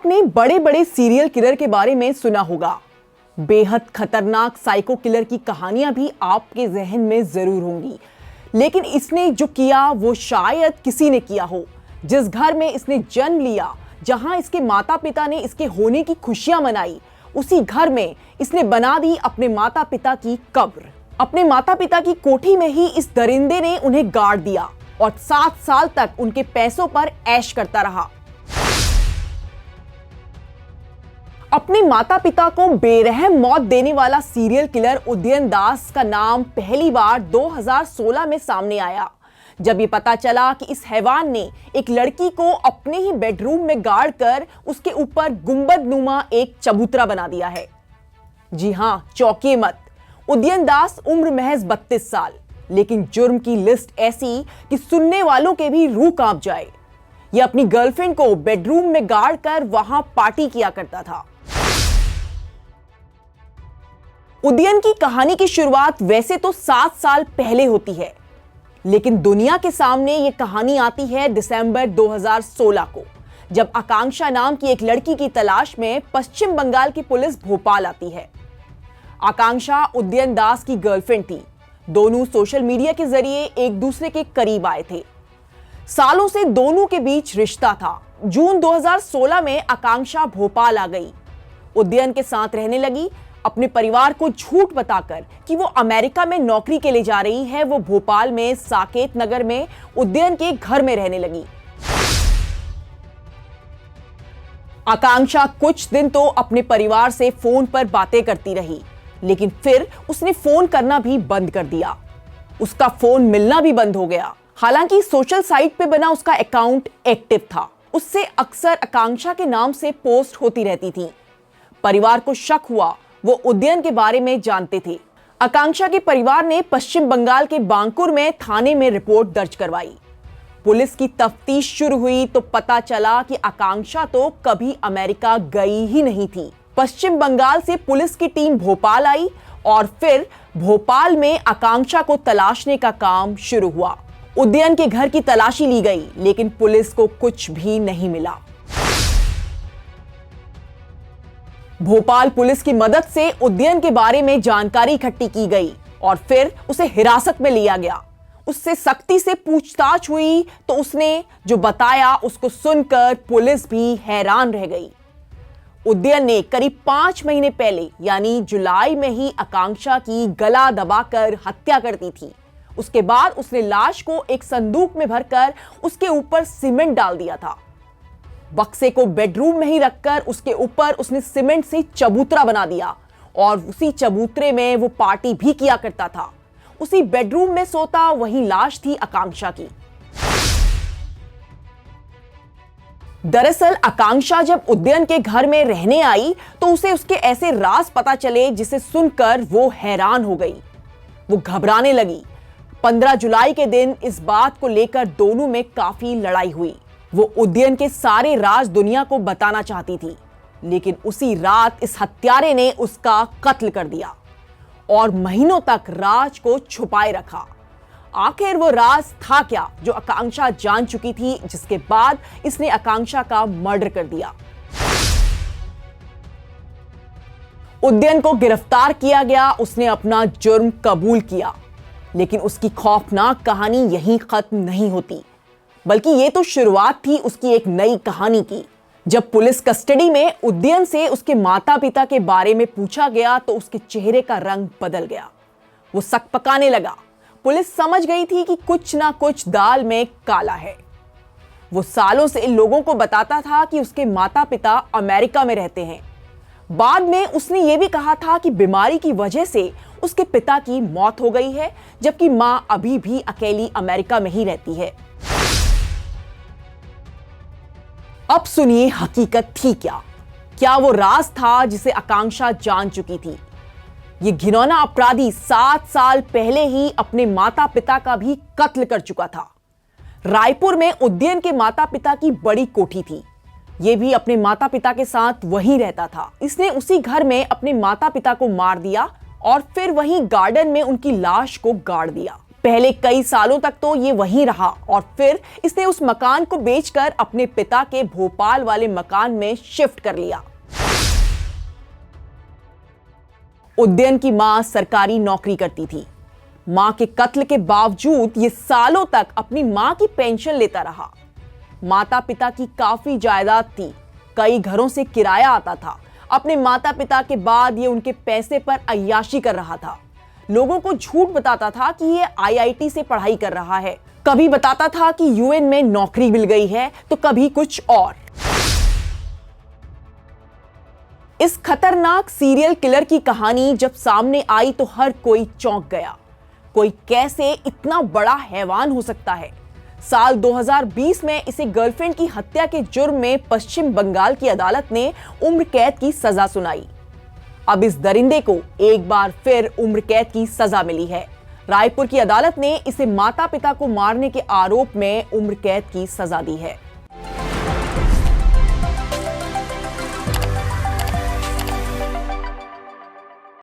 आपने बड़े बड़े सीरियल किलर के बारे में सुना होगा। बेहद खतरनाक साइको किलर की कहानियां भी आपके जहन में जरूर होंगी, लेकिन इसने जो किया वो शायद किसी ने किया हो। जिस घर में इसने जन्म लिया, जहां इसके माता पिता ने इसके होने की खुशियां मनाई, उसी घर में इसने बना दी अपने माता पिता की कब्र। अपने माता पिता की कोठी में ही इस दरिंदे ने उन्हें गाड़ दिया और 7 साल तक उनके पैसों पर ऐश करता रहा। अपने माता पिता को बेरहम मौत देने वाला सीरियल किलर उदयन दास का नाम पहली बार 2016 में सामने आया, जब ये पता चला कि इस हैवान ने एक लड़की को अपने ही बेडरूम में गाड़ कर उसके ऊपर गुंबद नुमा एक चबूतरा बना दिया है। जी हां, चौंकिए मत, उदयन दास उम्र महज 32 साल, लेकिन जुर्म की लिस्ट ऐसी कि सुनने वालों के भी रूह कांप जाए। यह अपनी गर्लफ्रेंड को बेडरूम में गाड़ कर वहां पार्टी किया करता था। उदयन की कहानी की शुरुआत वैसे तो 7 साल पहले होती है, लेकिन दुनिया के सामने यह कहानी आती है दिसंबर 2016 को, जब आकांक्षा नाम की एक लड़की की तलाश में पश्चिम बंगाल की पुलिस भोपाल आती है। आकांक्षा उदयन दास की गर्लफ्रेंड थी। दोनों सोशल मीडिया के जरिए एक दूसरे के करीब आए थे। सालों से दोनों के बीच रिश्ता था। जून 2016 में आकांक्षा भोपाल आ गई, उदयन के साथ रहने लगी। अपने परिवार को झूठ बताकर कि वो अमेरिका में नौकरी के लिए जा रही है, वो भोपाल में साकेत नगर में उदयन के घर में रहने लगी। आकांक्षा कुछ दिन तो अपने परिवार से फोन पर बातें करती रही, लेकिन फिर उसने फोन करना भी बंद कर दिया। उसका फोन मिलना भी बंद हो गया। हालांकि सोशल साइट पे बना उसका अकाउंट एक्टिव था, उससे अक्सर आकांक्षा के नाम से पोस्ट होती रहती थी। परिवार को शक हुआ, वो उदयन के बारे में जानते थे। आकांक्षा के परिवार ने पश्चिम बंगाल के बांकुर में थाने में रिपोर्ट दर्ज करवाई। पुलिस की तफ्तीश शुरू हुई तो पता चला कि आकांक्षा तो कभी अमेरिका गई ही नहीं थी। पश्चिम बंगाल से पुलिस की टीम भोपाल आई और फिर भोपाल में आकांक्षा को तलाशने का काम शुरू हुआ। उदयन के घर की तलाशी ली गई, लेकिन पुलिस को कुछ भी नहीं मिला। भोपाल पुलिस की मदद से उदयन के बारे में जानकारी इकट्ठी की गई और फिर उसे हिरासत में लिया गया। उससे सख्ती से पूछताछ हुई तो उसने जो बताया उसको सुनकर पुलिस भी हैरान रह गई। उदयन ने करीब 5 महीने पहले यानी जुलाई में ही आकांक्षा की गला दबाकर हत्या कर दी थी। उसके बाद उसने लाश को एक संदूक में भरकर उसके ऊपर सीमेंट डाल दिया था। बक्से को बेडरूम में ही रखकर उसके ऊपर उसने सीमेंट से चबूतरा बना दिया और उसी चबूतरे में वो पार्टी भी किया करता था। उसी बेडरूम में सोता वही लाश थी आकांक्षा की। दरअसल आकांक्षा जब उदयन के घर में रहने आई तो उसे उसके ऐसे राज पता चले जिसे सुनकर वो हैरान हो गई। वो घबराने लगी। 15 जुलाई के दिन इस बात को लेकर दोनों में काफी लड़ाई हुई। वो उदयन के सारे राज दुनिया को बताना चाहती थी, लेकिन उसी रात इस हत्यारे ने उसका कत्ल कर दिया और महीनों तक राज को छुपाए रखा। आखिर वो राज था क्या जो आकांक्षा जान चुकी थी, जिसके बाद इसने आकांक्षा का मर्डर कर दिया। उदयन को गिरफ्तार किया गया। उसने अपना जुर्म कबूल किया, लेकिन उसकी खौफनाक कहानी यहीं खत्म नहीं होती, बल्कि ये तो शुरुआत थी उसकी एक नई कहानी की। जब पुलिस कस्टडी में उदयन से उसके माता पिता के बारे में पूछा गया तो उसके चेहरे का रंग बदल गया। वो सकपकाने लगा। पुलिस समझ गई थी कि कुछ ना कुछ दाल में काला है। वो सालों से लोगों को बताता था कि उसके माता पिता अमेरिका में रहते हैं। बाद में उसने ये भी कहा था कि बीमारी की वजह से उसके पिता की मौत हो गई है, जबकि मां अभी भी अकेली अमेरिका में ही रहती है। अब सुनिए हकीकत थी क्या? क्या वो राज था जिसे आकांक्षा जान चुकी थी? ये घिनौना अपराधी 7 साल पहले ही अपने माता पिता का भी कत्ल कर चुका था। रायपुर में उदयन के माता पिता की बड़ी कोठी थी। ये भी अपने माता पिता के साथ वहीं रहता था। इसने उसी घर में अपने माता पिता को मार दिया और फिर वहीं गार्डन में उनकी लाश को गाड़ दिया। पहले कई सालों तक तो ये वहीं रहा और फिर इसने उस मकान को बेचकर अपने पिता के भोपाल वाले मकान में शिफ्ट कर लिया। उदयन की मां सरकारी नौकरी करती थी। मां के कत्ल के बावजूद ये सालों तक अपनी मां की पेंशन लेता रहा। माता पिता की काफी जायदाद थी, कई घरों से किराया आता था। अपने माता पिता के बाद ये उनके पैसे पर अय्याशी कर रहा था। लोगों को झूठ बताता था कि ये आईआईटी से पढ़ाई कर रहा है, कभी बताता था कि यूएन में नौकरी मिल गई है तो कभी कुछ और। इस खतरनाक सीरियल किलर की कहानी जब सामने आई तो हर कोई चौंक गया। कोई कैसे इतना बड़ा हैवान हो सकता है। साल 2020 में इसे गर्लफ्रेंड की हत्या के जुर्म में पश्चिम बंगाल की अदालत ने उम्र कैद की सजा सुनाई। अब इस दरिंदे को एक बार फिर उम्र कैद की सजा मिली है। रायपुर की अदालत ने इसे माता पिता को मारने के आरोप में उम्र कैद की सजा दी है।